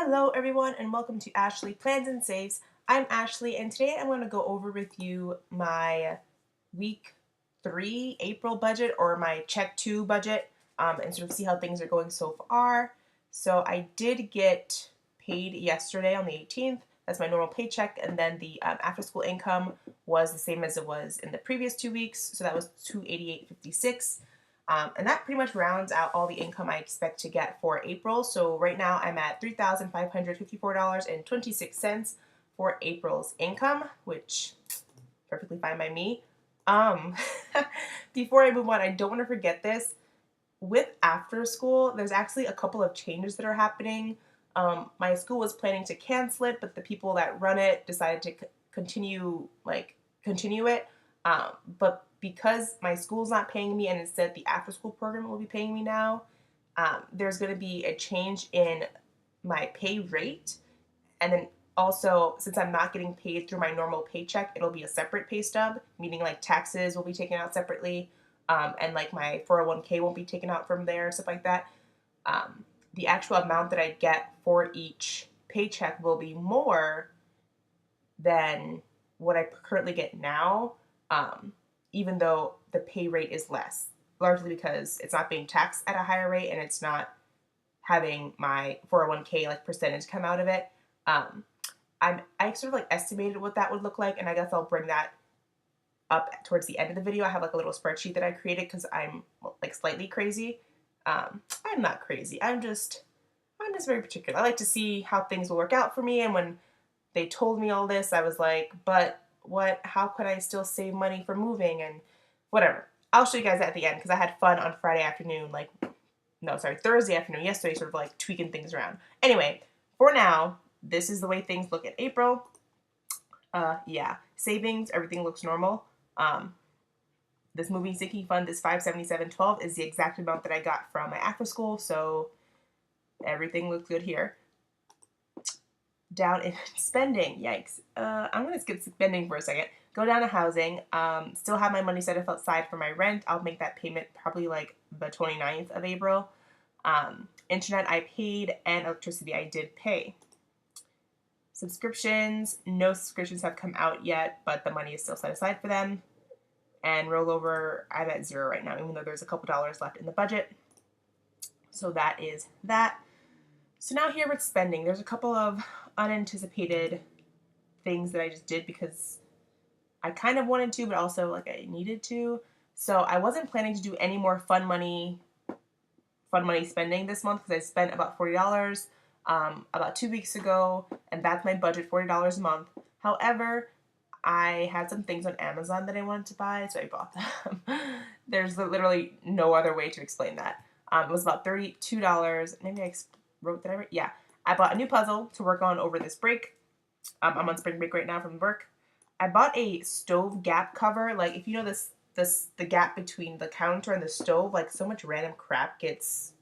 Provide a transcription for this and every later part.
Hello everyone and welcome to Ashley Plans and Saves. I'm Ashley and today I'm going to go over with you my week 3 April budget or my check 2 budget and sort of see how things are going so far. So I did get paid yesterday on the 18th. That's my normal paycheck, and then the after school income was the same as it was in the previous 2 weeks, so that was $288.56. And that pretty much rounds out all the income I expect to get for April. So right now I'm at $3,554.26 for April's income, which perfectly fine by me. Before I move on, I don't want to forget this. With after school, there's actually a couple of changes that are happening. My school was planning to cancel it, but the people that run it decided to continue it. But because my school's not paying me and instead the after school program will be paying me now, there's going to be a change in my pay rate. And then also, since I'm not getting paid through my normal paycheck, it'll be a separate pay stub, meaning like taxes will be taken out separately, and like my 401k won't be taken out from there, stuff like that. The actual amount that I get for each paycheck will be more than what I currently get now, even though the pay rate is less, largely because it's not being taxed at a higher rate and it's not having my 401k like percentage come out of it. I sort of like estimated what that would look like, and I guess I'll bring that up towards the end of the video. I have like a little spreadsheet that I created because I'm like slightly crazy. I'm not crazy. I'm just very particular. I like to see how things will work out for me, and when they told me all this, I was like, but what? How could I still save money for moving and whatever? I'll show you guys that at the end because I had fun on Thursday afternoon, yesterday, sort of like tweaking things around. Anyway, for now, this is the way things look in April. Yeah, savings, everything looks normal. This moving sinking fund, this $577.12 is the exact amount that I got from my after school, so everything looks good here. Down in spending, yikes. I'm gonna skip spending for a second. Go down to housing. Still have my money set aside for my rent. I'll make that payment probably like the 29th of April. Internet I paid, and electricity I did pay. Subscriptions, no subscriptions have come out yet, but the money is still set aside for them. And rollover, I'm at 0 right now, even though there's a couple dollars left in the budget. So that is that. So now here with spending, there's a couple of unanticipated things that I just did because I kind of wanted to, but also like I needed to. So I wasn't planning to do any more fun money spending this month because I spent about $40 about 2 weeks ago, and that's my budget, $40 a month. However, I had some things on Amazon that I wanted to buy, so I bought them. There's literally no other way to explain that. It was about $32. Maybe I wrote that. Yeah. I bought a new puzzle to work on over this break. I'm on spring break right now from work. I bought a stove gap cover. Like, if you know the gap between the counter and the stove, like so much random crap gets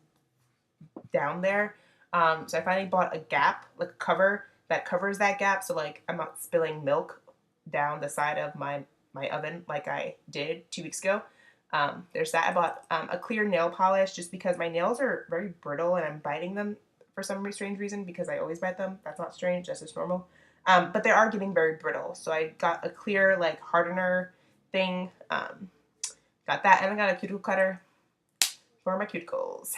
down there. So I finally bought a gap, like a cover that covers that gap, so like I'm not spilling milk down the side of my oven like I did 2 weeks ago. There's that. I bought a clear nail polish just because my nails are very brittle and I'm biting them for some strange reason because I always bite them. That's not strange, that's just normal. But they are getting very brittle, so I got a clear like hardener thing. Got that, and I got a cuticle cutter for my cuticles.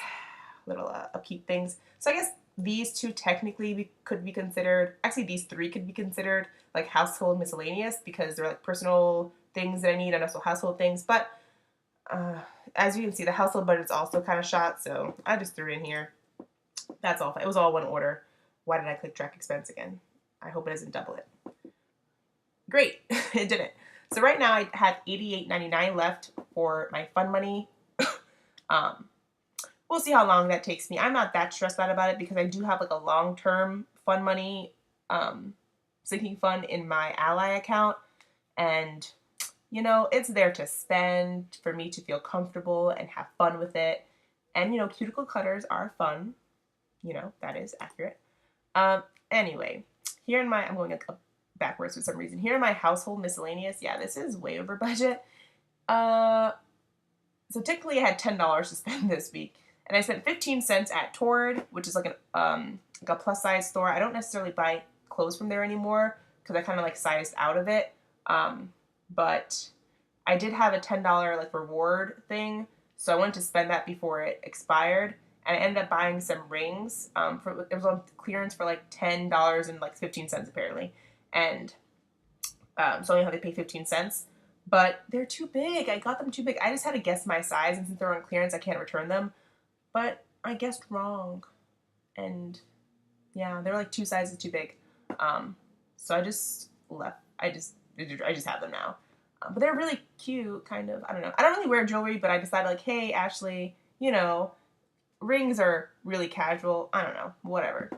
Little upkeep things. So I guess these two technically could be considered, actually these three could be considered like household miscellaneous because they're like personal things that I need and also household things. But as you can see, the household budget's also kind of shot, so I just threw it in here. That's all. It was all one order. Why did I click track expense again? I hope it doesn't double it. Great, it didn't. So right now I have $88.99 left for my fun money. We'll see how long that takes me. I'm not that stressed out about it because I do have like a long-term fun money sinking fund in my Ally account, and you know, it's there to spend for me to feel comfortable and have fun with it. And you know, cuticle cutters are fun. You know, that is accurate. Anyway, here in my, I'm going up backwards for some reason. Here in my household miscellaneous, yeah, this is way over budget. So technically I had $10 to spend this week. And I spent 15 cents at Torrid, which is like a plus size store. I don't necessarily buy clothes from there anymore because I kind of like sized out of it. But I did have a $10 like reward thing, so I wanted to spend that before it expired. And I ended up buying some rings. It was on clearance for like $10 and like 15 cents apparently, and so I only had to pay 15 cents. But they're too big. I got them too big. I just had to guess my size, and since they're on clearance, I can't return them. But I guessed wrong, and yeah, they're like 2 sizes too big. So I just left. I just have them now. But they're really cute, kind of. I don't know. I don't really wear jewelry, but I decided like, hey, Ashley, rings are really casual. I don't know, whatever.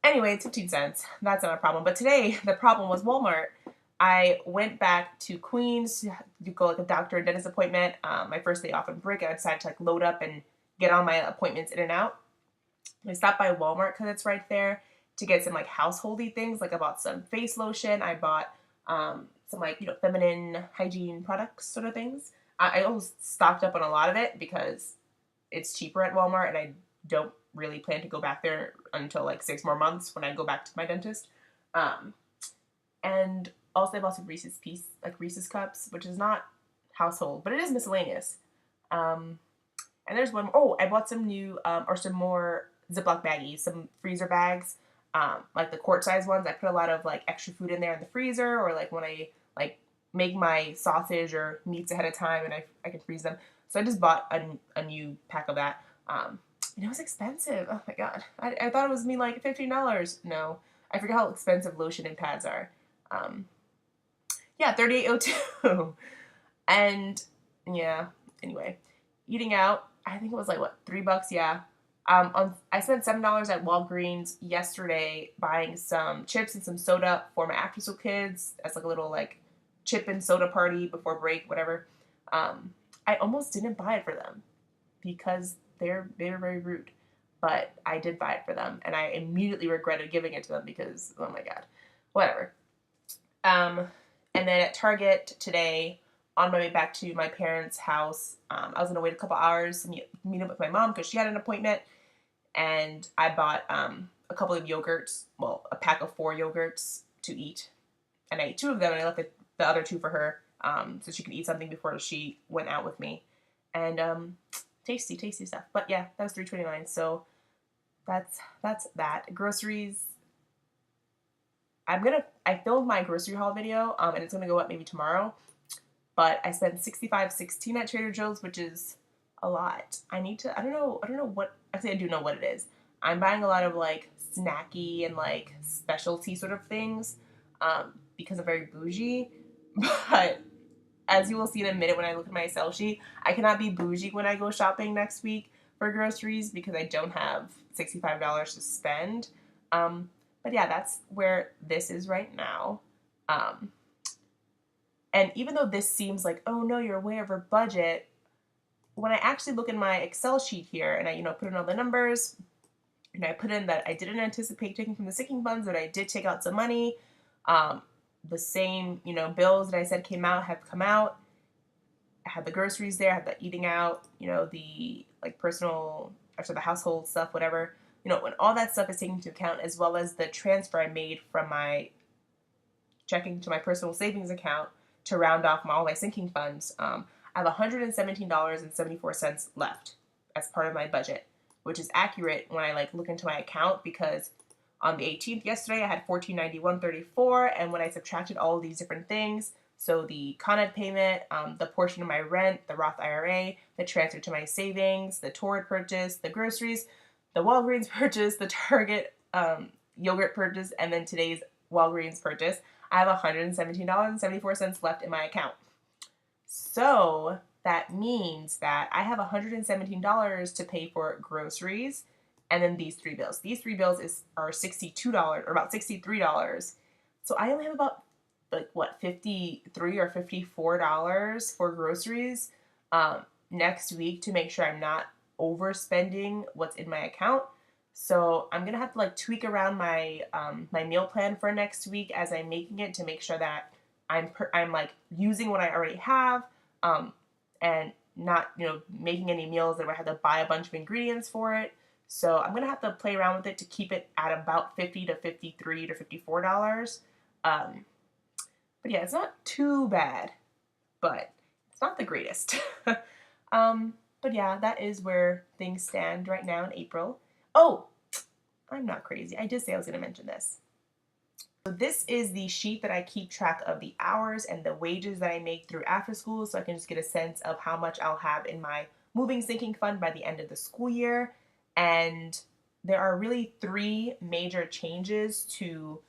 Anyway, it's 15 cents. That's not a problem. But today, the problem was Walmart. I went back to Queens to go like a doctor and dentist appointment. My first day off on break, I decided to like load up and get all my appointments in and out. I stopped by Walmart because it's right there to get some like householdy things. Like I bought some face lotion. I bought some like feminine hygiene products sort of things. I always stocked up on a lot of it because it's cheaper at Walmart, and I don't really plan to go back there until like 6 more months when I go back to my dentist. And also I bought some Reese's cups, which is not household, but it is miscellaneous. And there's one more. Oh, I bought some new or some more Ziploc baggies, some freezer bags, like the quart size ones. I put a lot of like extra food in there in the freezer, or like when I like make my sausage or meats ahead of time, and I can freeze them. So I just bought a new pack of that. And it was expensive. Oh my god. I thought it was like $15. No. I forget how expensive lotion and pads are. Yeah, $38.02. And yeah, anyway. Eating out, I think it was like what, $3, yeah. I spent $7 at Walgreens yesterday buying some chips and some soda for my after school kids as like a little like chip and soda party before break, whatever. I almost didn't buy it for them because they were very rude, but I did buy it for them, and I immediately regretted giving it to them because, oh my god, whatever. And then at Target today, on my way back to my parents' house, I was gonna wait a couple hours to meet up with my mom because she had an appointment, and I bought a couple of yogurts, well, a pack of 4 yogurts to eat, and I ate 2 of them, and I left the other 2 for her, so she could eat something before she went out with me, and tasty stuff. But yeah, that was $3.29. So that's that. Groceries. I filmed my grocery haul video, and it's gonna go up maybe tomorrow. But I spent $65.16 at Trader Joe's, which is a lot. I don't know what. Actually, I do know what it is. I'm buying a lot of like snacky and like specialty sort of things, because I'm very bougie. But as you will see in a minute when I look at my Excel sheet, I cannot be bougie when I go shopping next week for groceries because I don't have $65 to spend. But yeah, that's where this is right now. And even though this seems like, oh no, you're way over budget, when I actually look in my Excel sheet here and I, put in all the numbers, and I put in that I didn't anticipate taking from the sinking funds, but I did take out some money. The same, bills that I said came out have come out. I had the groceries there, I had the eating out, the like personal, actually the household stuff, whatever. When all that stuff is taken into account, as well as the transfer I made from my checking to my personal savings account to round off all my sinking funds, I have $117.74 left as part of my budget, which is accurate when I look into my account, because on the 18th yesterday I had $1491.34, and when I subtracted all of these different things, so the Con Ed payment, the portion of my rent, the Roth IRA, the transfer to my savings, the Torrid purchase, the groceries, the Walgreens purchase, the Target yogurt purchase, and then today's Walgreens purchase, I have $117.74 left in my account. So that means that I have $117 to pay for groceries, and then these 3 bills. These 3 bills are $62, or about $63. So I only have about $53 or $54 for groceries next week to make sure I'm not overspending what's in my account. So I'm gonna have to tweak around my my meal plan for next week as I'm making it, to make sure that I'm using what I already have, and not, making any meals that I have to buy a bunch of ingredients for it. So I'm gonna have to play around with it to keep it at about $50 to $53 to $54. Um, but yeah, it's not too bad, but it's not the greatest. But yeah, that is where things stand right now in April. Oh, I'm not crazy. I did say I was gonna mention this. So this is the sheet that I keep track of the hours and the wages that I make through after school, so I can just get a sense of how much I'll have in my moving sinking fund by the end of the school year. And there are really three major changes to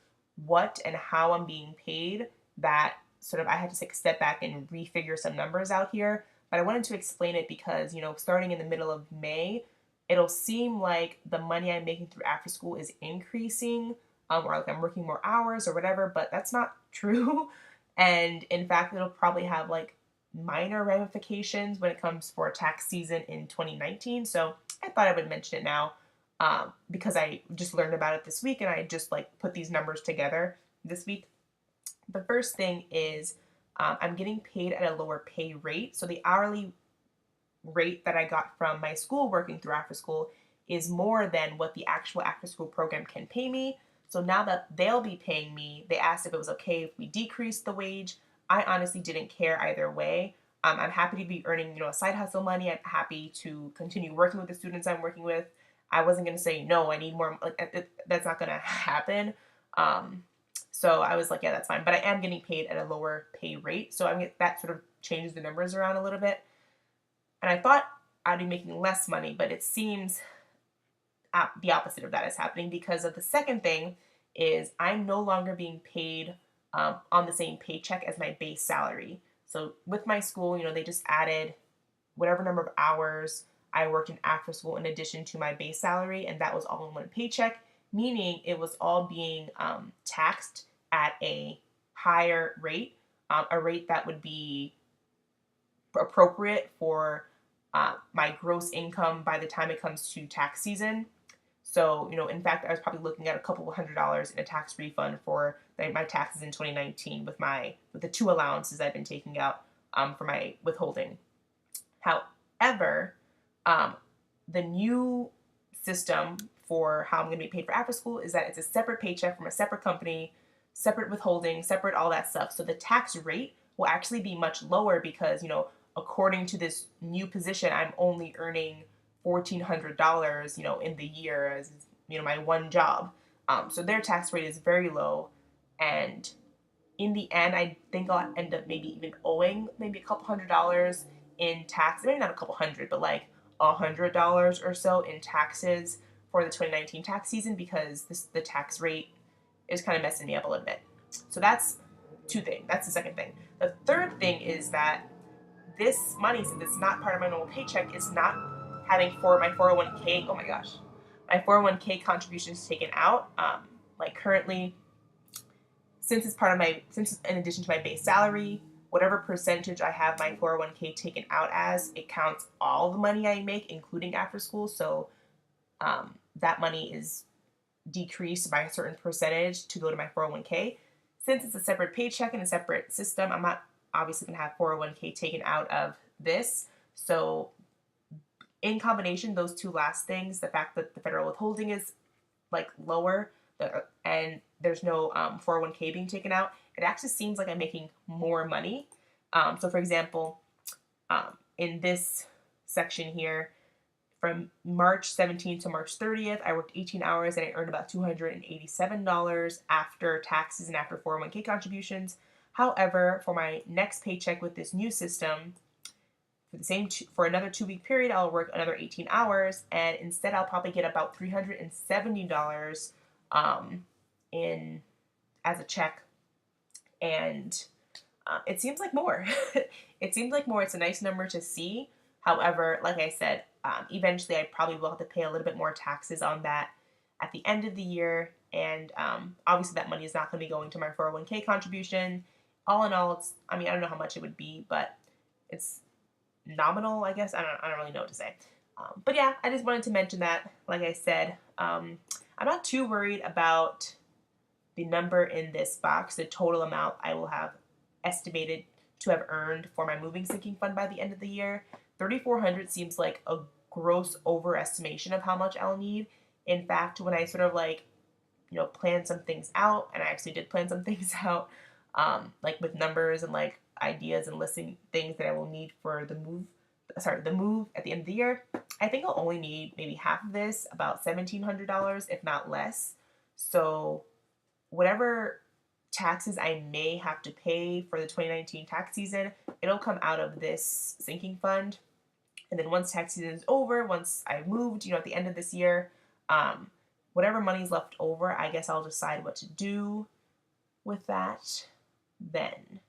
what and how I'm being paid that sort of I had to take a step back and refigure some numbers out here. But I wanted to explain it because, starting in the middle of May, it'll seem like the money I'm making through after school is increasing, or like I'm working more hours or whatever, but that's not true. And in fact, it'll probably have like minor ramifications when it comes for tax season in 2019. So I thought I would mention it now, because I just learned about it this week and I just like put these numbers together this week. The first thing is I'm getting paid at a lower pay rate. So the hourly rate that I got from my school working through after school is more than what the actual after school program can pay me. So now that they'll be paying me, they asked if it was okay if we decreased the wage. I honestly didn't care either way. I'm happy to be earning, a side hustle money. I'm happy to continue working with the students I'm working with. I wasn't going to say, no, I need more. Like, that's not going to happen. So I was like, yeah, that's fine. But I am getting paid at a lower pay rate. So that sort of changes the numbers around a little bit. And I thought I'd be making less money, but it seems the opposite of that is happening, because of the second thing is I'm no longer being paid on the same paycheck as my base salary. So with my school, they just added whatever number of hours I worked in after school in addition to my base salary, and that was all in one paycheck, meaning it was all being taxed at a higher rate, a rate that would be appropriate for my gross income by the time it comes to tax season. So, in fact, I was probably looking at a couple of $100s in a tax refund for my taxes in 2019 with the two allowances I've been taking out for my withholding. However, the new system for how I'm going to be paid for after school is that it's a separate paycheck from a separate company, separate withholding, separate all that stuff. So the tax rate will actually be much lower because, according to this new position, I'm only earning $1,400, in the year as, my one job. So their tax rate is very low. And in the end, I think I'll end up maybe even owing maybe a couple $100s in tax. Maybe not a couple hundred, but like $100 or so in taxes for the 2019 tax season, because the tax rate is kind of messing me up a little bit. So that's two things. That's the second thing. The third thing is that this money, since it's not part of my normal paycheck, is not having for my 401k. Oh my gosh, my 401k contributions taken out. Like currently, since it's in addition to my base salary, whatever percentage I have my 401k taken out as, it counts all the money I make, including after school. So that money is decreased by a certain percentage to go to my 401k. Since it's a separate paycheck and a separate system, I'm not obviously going to have 401k taken out of this. So in combination, those two last things, the fact that the federal withholding is like lower and there's no 401k being taken out, it actually seems like I'm making more money. So for example, in this section here, from March 17th to March 30th, I worked 18 hours and I earned about $287 after taxes and after 401k contributions. However, for my next paycheck with this new system, for another 2-week period, I'll work another 18 hours, and instead I'll probably get about $370 in as a check, and it seems like more. It seems like more. It's a nice number to see. However, like I said, eventually I probably will have to pay a little bit more taxes on that at the end of the year, and obviously that money is not going to be going to my 401k contribution. All in all, I don't know how much it would be, but it's nominal, I guess. I don't really know what to say. But yeah, I just wanted to mention that. Like I said, I'm not too worried about the number in this box, the total amount I will have estimated to have earned for my moving sinking fund by the end of the year, $3,400 seems like a gross overestimation of how much I'll need. In fact, when I sort of like, plan some things out, and I actually did plan some things out, like with numbers and like ideas and listing things that I will need for the move at the end of the year, I think I'll only need maybe half of this, about $1,700, if not less. So whatever taxes I may have to pay for the 2019 tax season, it'll come out of this sinking fund. And then once tax season is over, once I've moved, at the end of this year, whatever money's left over, I guess I'll decide what to do with that then.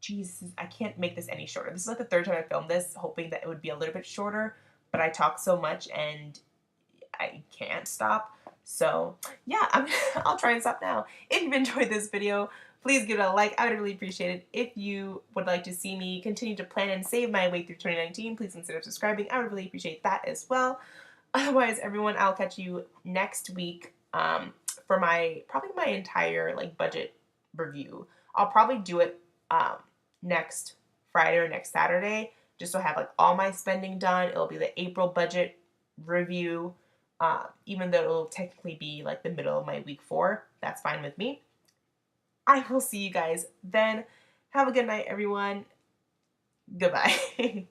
Jesus, I can't make this any shorter. This is like the third time I filmed this, hoping that it would be a little bit shorter, but I talk so much and I can't stop. So yeah, I'll try and stop now. If you've enjoyed this video, please give it a like. I would really appreciate it. If you would like to see me continue to plan and save my way through 2019, please consider subscribing. I would really appreciate that as well. Otherwise, everyone, I'll catch you next week for probably my entire like budget review. I'll probably do it next Friday or next Saturday, just so I have like all my spending done. It'll be the April budget review, even though it'll technically be like the middle of my week 4. That's fine with me. I will see you guys then. Have a good night, everyone. Goodbye.